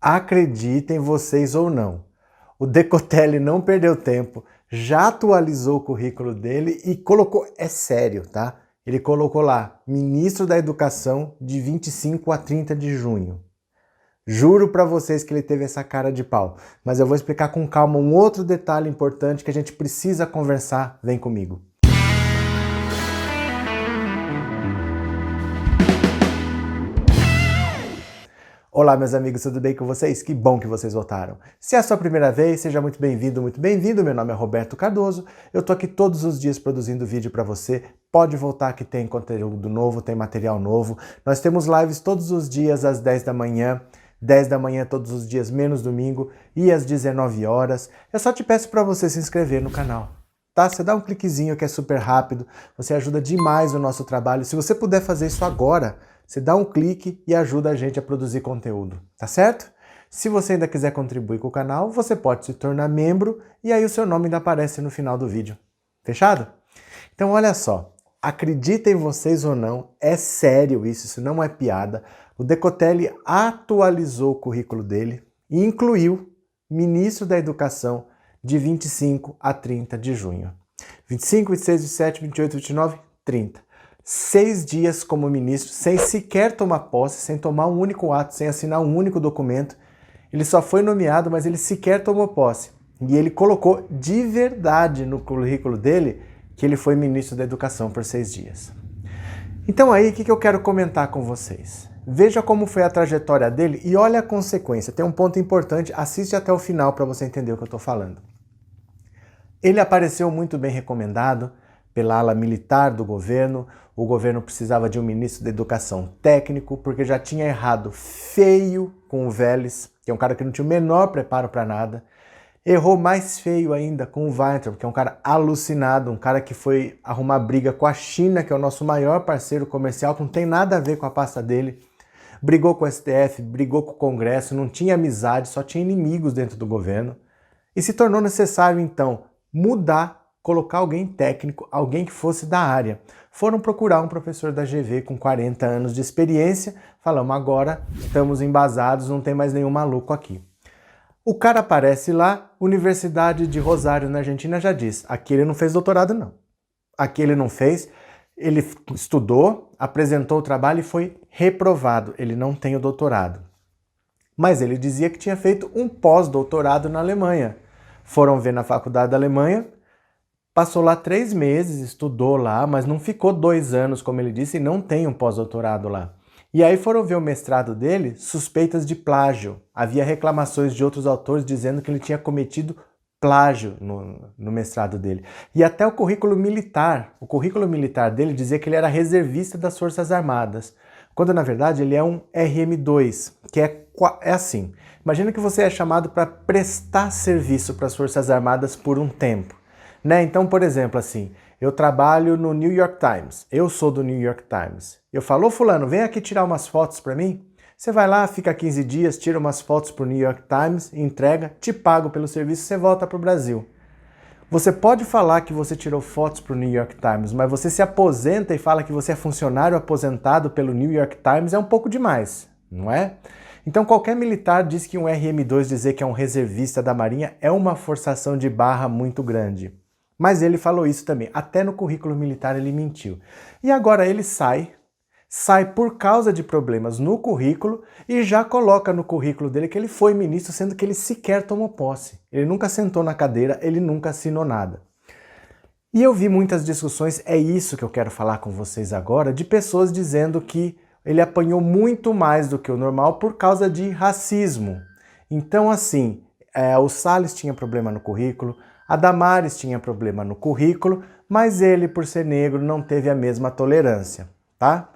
Acreditem vocês ou não, o Decotelli não perdeu tempo, já atualizou o currículo dele e colocou, é sério, tá? Ele colocou lá, ministro da Educação de 25 a 30 de junho. Juro pra vocês que ele teve essa cara de pau, mas eu vou explicar com calma um outro detalhe importante que a gente precisa conversar, vem comigo. Olá meus amigos, tudo bem com vocês? Que bom que vocês voltaram. Se é a sua primeira vez, seja muito bem-vindo, muito bem-vindo. Meu nome é Roberto Cardoso, eu tô aqui todos os dias produzindo vídeo para você. Pode voltar que tem conteúdo novo, tem material novo. Nós temos lives todos os dias às 10 da manhã, 10 da manhã todos os dias, menos domingo, e às 19 horas. Eu só te peço para você se inscrever no canal. Tá? Você dá um cliquezinho que é super rápido, você ajuda demais o nosso trabalho. Se você puder fazer isso agora, você dá um clique e ajuda a gente a produzir conteúdo, tá certo? Se você ainda quiser contribuir com o canal, você pode se tornar membro e aí o seu nome ainda aparece no final do vídeo. Fechado? Então olha só, acreditem vocês ou não, é sério isso não é piada. O Decotelli atualizou o currículo dele e incluiu ministro da Educação de 25 a 30 de junho. 25, 26, 27, 28, 29, 30. 6 dias como ministro, sem sequer tomar posse, sem tomar um único ato, sem assinar um único documento. Ele só foi nomeado, mas ele sequer tomou posse. E ele colocou de verdade no currículo dele que ele foi ministro da Educação por 6 dias. Então aí, o que eu quero comentar com vocês? Veja como foi a trajetória dele e olha a consequência. Tem um ponto importante, assiste até o final para você entender o que eu estou falando. Ele apareceu muito bem recomendado pela ala militar do governo. O governo precisava de um ministro da Educação técnico, porque já tinha errado feio com o Vélez, que é um cara que não tinha o menor preparo para nada. Errou mais feio ainda com o Weintraub, que é um cara alucinado, um cara que foi arrumar briga com a China, que é o nosso maior parceiro comercial, que não tem nada a ver com a pasta dele. Brigou com o STF, brigou com o Congresso, não tinha amizade, só tinha inimigos dentro do governo. E se tornou necessário, então, mudar, colocar alguém técnico, alguém que fosse da área. Foram procurar um professor da GV com 40 anos de experiência, falamos, agora estamos embasados, não tem mais nenhum maluco aqui. O cara aparece lá, Universidade de Rosário, na Argentina, já diz, aqui ele não fez doutorado não. Aqui ele não fez, ele estudou, apresentou o trabalho e foi reprovado, ele não tem o doutorado. Mas ele dizia que tinha feito um pós-doutorado na Alemanha. Foram ver na faculdade da Alemanha, passou lá 3 meses, estudou lá, mas não ficou 2 anos, como ele disse, e não tem um pós-doutorado lá. E aí foram ver o mestrado dele, suspeitas de plágio. Havia reclamações de outros autores dizendo que ele tinha cometido plágio no mestrado dele. E até o currículo militar dele dizia que ele era reservista das Forças Armadas, quando na verdade ele é um RM2, que é assim. Imagina que você é chamado para prestar serviço para as Forças Armadas por um tempo. Né? Então, por exemplo, assim, eu trabalho no New York Times, eu sou do New York Times. Eu falo, ô fulano, vem aqui tirar umas fotos para mim. Você vai lá, fica 15 dias, tira umas fotos para o New York Times, entrega, te pago pelo serviço, você volta para o Brasil. Você pode falar que você tirou fotos para o New York Times, mas você se aposenta e fala que você é funcionário aposentado pelo New York Times, é um pouco demais, não é? Então qualquer militar diz que um RM2 dizer que é um reservista da Marinha é uma forçação de barra muito grande. Mas ele falou isso também, até no currículo militar ele mentiu. E agora ele sai por causa de problemas no currículo e já coloca no currículo dele que ele foi ministro, sendo que ele sequer tomou posse. Ele nunca sentou na cadeira, ele nunca assinou nada. E eu vi muitas discussões, é isso que eu quero falar com vocês agora, de pessoas dizendo que ele apanhou muito mais do que o normal por causa de racismo. Então assim, o Salles tinha problema no currículo, a Damares tinha problema no currículo, mas ele, por ser negro, não teve a mesma tolerância, tá?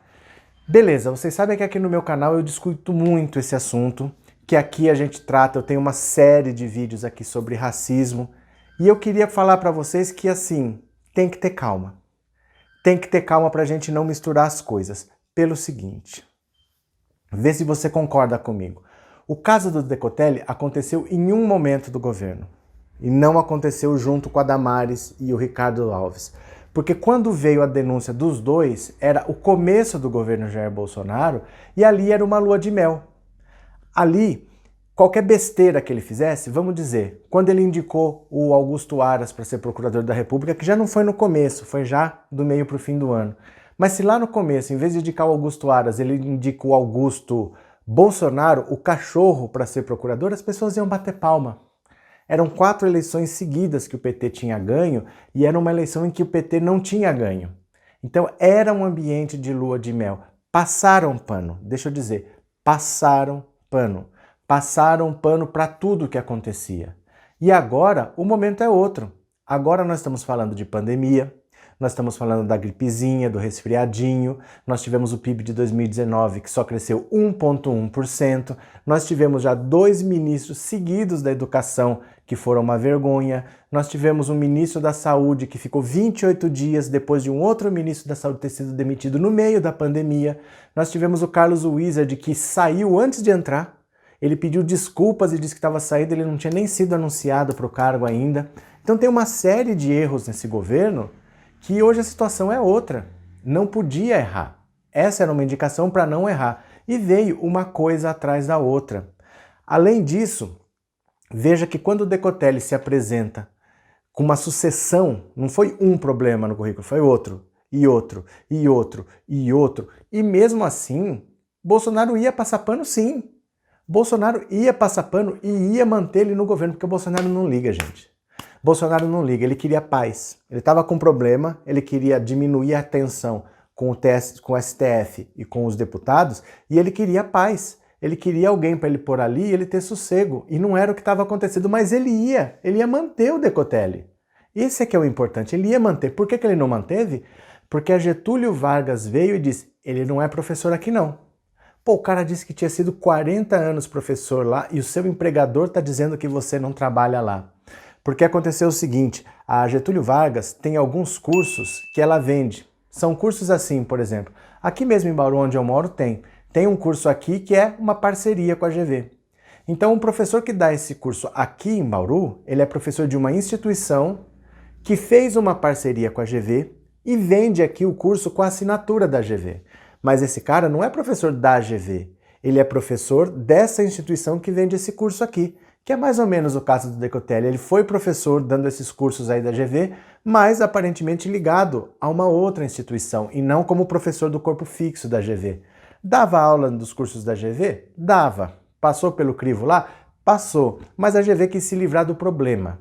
Beleza, vocês sabem que aqui no meu canal eu discuto muito esse assunto, que aqui a gente trata, eu tenho uma série de vídeos aqui sobre racismo, e eu queria falar para vocês que, assim, tem que ter calma. Tem que ter calma pra gente não misturar as coisas. Pelo seguinte, vê se você concorda comigo. O caso do Decotelli aconteceu em um momento do governo. E não aconteceu junto com a Damares e o Ricardo Alves. Porque quando veio a denúncia dos dois, era o começo do governo Jair Bolsonaro e ali era uma lua de mel. Ali qualquer besteira que ele fizesse, vamos dizer, quando ele indicou o Augusto Aras para ser procurador da República, que já não foi no começo, foi já do meio para o fim do ano. Mas se lá no começo, em vez de indicar o Augusto Aras, ele indicou o Augusto Bolsonaro, o cachorro, para ser procurador, as pessoas iam bater palma. Eram 4 eleições seguidas que o PT tinha ganho e era uma eleição em que o PT não tinha ganho. Então era um ambiente de lua de mel. Passaram pano, deixa eu dizer, passaram pano. Passaram pano para tudo que acontecia. E agora o momento é outro. Agora nós estamos falando de pandemia, nós estamos falando da gripezinha, do resfriadinho, nós tivemos o PIB de 2019 que só cresceu 1,1%, nós tivemos já 2 ministros seguidos da educação que foram uma vergonha, nós tivemos um ministro da saúde que ficou 28 dias depois de um outro ministro da saúde ter sido demitido no meio da pandemia, nós tivemos o Carlos Wizard que saiu antes de entrar, ele pediu desculpas e disse que estava saindo, ele não tinha nem sido anunciado para o cargo ainda. Então tem uma série de erros nesse governo que hoje a situação é outra. Não podia errar. Essa era uma indicação para não errar. E veio uma coisa atrás da outra. Além disso, veja que quando o Decotelli se apresenta com uma sucessão, não foi um problema no currículo, foi outro, e outro, e outro, e outro. E mesmo assim, Bolsonaro ia passar pano sim. Bolsonaro ia passar pano e ia manter ele no governo, porque o Bolsonaro não liga, gente. Bolsonaro não liga, ele queria paz. Ele estava com problema, ele queria diminuir a tensão com o STF e com os deputados, e ele queria paz. Ele queria alguém para ele pôr ali e ele ter sossego. E não era o que estava acontecendo, mas ele ia manter o Decotelli. Esse é que é o importante, ele ia manter. Por que ele não manteve? Porque a Getúlio Vargas veio e disse, ele não é professor aqui não. Pô, o cara disse que tinha sido 40 anos professor lá e o seu empregador está dizendo que você não trabalha lá. Porque aconteceu o seguinte, a Getúlio Vargas tem alguns cursos que ela vende. São cursos assim, por exemplo. Aqui mesmo em Bauru, onde eu moro, tem um curso aqui que é uma parceria com a GV. Então, o professor que dá esse curso aqui em Bauru, ele é professor de uma instituição que fez uma parceria com a GV e vende aqui o curso com a assinatura da GV. Mas esse cara não é professor da GV, ele é professor dessa instituição que vende esse curso aqui, que é mais ou menos o caso do Decotelli. Ele foi professor dando esses cursos aí da GV, mas aparentemente ligado a uma outra instituição e não como professor do corpo fixo da GV. Dava aula dos cursos da GV? Dava. Passou pelo crivo lá? Passou. Mas a GV quis se livrar do problema.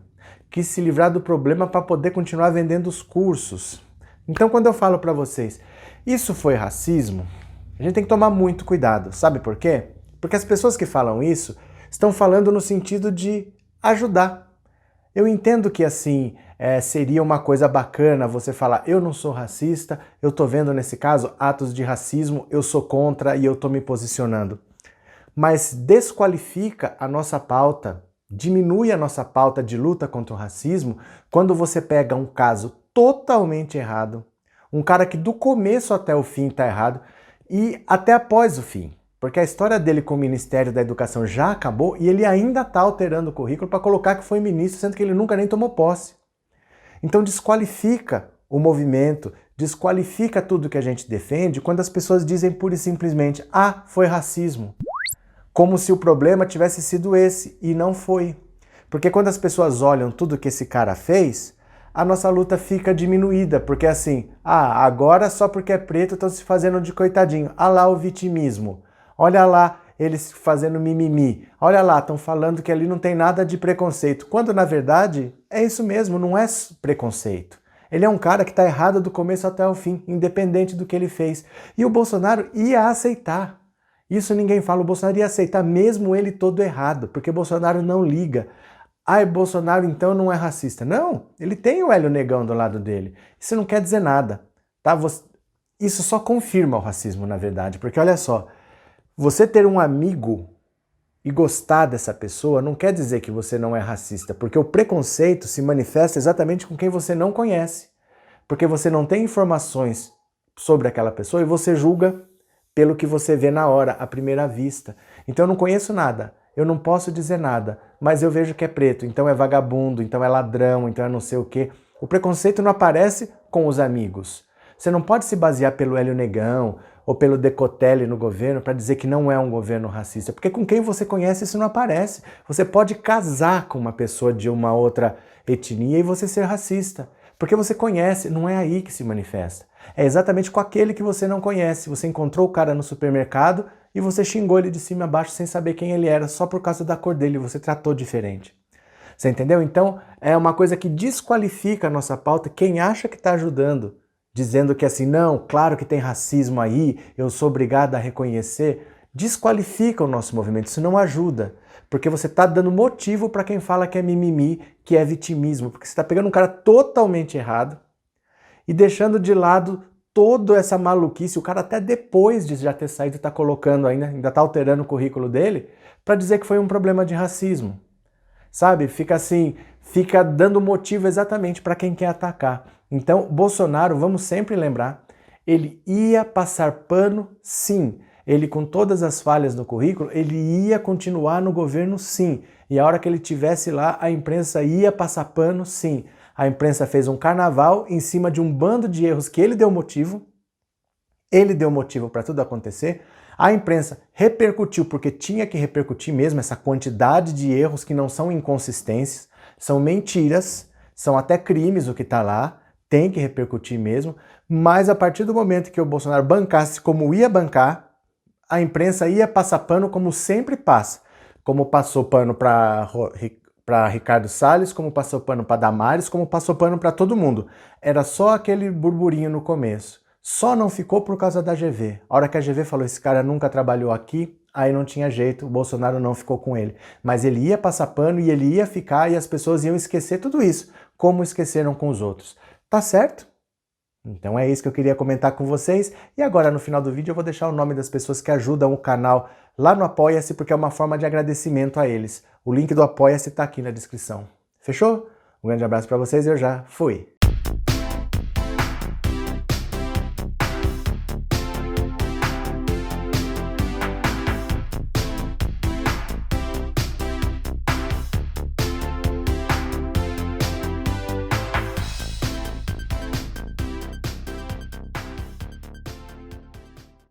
Quis se livrar do problema para poder continuar vendendo os cursos. Então quando eu falo para vocês, isso foi racismo? A gente tem que tomar muito cuidado. Sabe por quê? Porque as pessoas que falam isso estão falando no sentido de ajudar. Eu entendo que assim seria uma coisa bacana você falar, eu não sou racista, eu tô vendo nesse caso atos de racismo, eu sou contra e eu tô me posicionando. Mas desqualifica a nossa pauta, diminui a nossa pauta de luta contra o racismo quando você pega um caso totalmente errado, um cara que do começo até o fim está errado e até após o fim. Porque a história dele com o Ministério da Educação já acabou e ele ainda está alterando o currículo para colocar que foi ministro, sendo que ele nunca nem tomou posse. Então desqualifica o movimento, desqualifica tudo que a gente defende quando as pessoas dizem pura e simplesmente, ah, foi racismo. Como se o problema tivesse sido esse, e não foi. Porque quando as pessoas olham tudo que esse cara fez, a nossa luta fica diminuída, porque assim, agora só porque é preto estão se fazendo de coitadinho. Olha lá o vitimismo, olha lá eles fazendo mimimi, olha lá, estão falando que ali não tem nada de preconceito, quando na verdade é isso mesmo, não é preconceito. Ele é um cara que está errado do começo até o fim, independente do que ele fez. E o Bolsonaro ia aceitar. Isso ninguém fala, o Bolsonaro ia aceitar mesmo ele todo errado, porque Bolsonaro não liga. Bolsonaro então não é racista. Não, ele tem o Hélio Negão do lado dele. Isso não quer dizer nada, tá? Isso só confirma o racismo, na verdade, porque olha só, você ter um amigo e gostar dessa pessoa não quer dizer que você não é racista, porque o preconceito se manifesta exatamente com quem você não conhece, porque você não tem informações sobre aquela pessoa e você julga pelo que você vê na hora, à primeira vista. Então eu não conheço nada. Eu não posso dizer nada, mas eu vejo que é preto, então é vagabundo, então é ladrão, então é não sei o quê. O preconceito não aparece com os amigos. Você não pode se basear pelo Hélio Negão ou pelo Decotelli no governo para dizer que não é um governo racista, porque com quem você conhece isso não aparece. Você pode casar com uma pessoa de uma outra etnia e você ser racista, porque você conhece, não é aí que se manifesta. É exatamente com aquele que você não conhece. Você encontrou o cara no supermercado e você xingou ele de cima a baixo sem saber quem ele era, só por causa da cor dele, você tratou diferente. Você entendeu? Então, é uma coisa que desqualifica a nossa pauta. Quem acha que está ajudando, dizendo que assim, não, claro que tem racismo aí, eu sou obrigado a reconhecer, desqualifica o nosso movimento, isso não ajuda. Porque você está dando motivo para quem fala que é mimimi, que é vitimismo, porque você está pegando um cara totalmente errado e deixando de lado toda essa maluquice. O cara até depois de já ter saído está colocando ainda está alterando o currículo dele para dizer que foi um problema de racismo. Sabe? Fica assim, fica dando motivo exatamente para quem quer atacar. Então, Bolsonaro, vamos sempre lembrar, ele ia passar pano, sim. Ele, com todas as falhas no currículo, ele ia continuar no governo, sim. E a hora que ele estivesse lá, a imprensa ia passar pano, sim. A imprensa fez um carnaval em cima de um bando de erros que ele deu motivo para tudo acontecer. A imprensa repercutiu porque tinha que repercutir mesmo essa quantidade de erros que não são inconsistências, são mentiras, são até crimes o que está lá, tem que repercutir mesmo, mas a partir do momento que o Bolsonaro bancasse como ia bancar, a imprensa ia passar pano como sempre passa, como passou pano para Ricardo Salles, como passou pano para Damares, como passou pano para todo mundo. Era só aquele burburinho no começo. Só não ficou por causa da GV. A hora que a GV falou, esse cara nunca trabalhou aqui, aí não tinha jeito, o Bolsonaro não ficou com ele. Mas ele ia passar pano e ele ia ficar e as pessoas iam esquecer tudo isso, como esqueceram com os outros. Tá certo? Então é isso que eu queria comentar com vocês. E agora no final do vídeo eu vou deixar o nome das pessoas que ajudam o canal lá no Apoia-se, porque é uma forma de agradecimento a eles. O link do Apoia-se tá aqui na descrição. Fechou? Um grande abraço para vocês e eu já fui!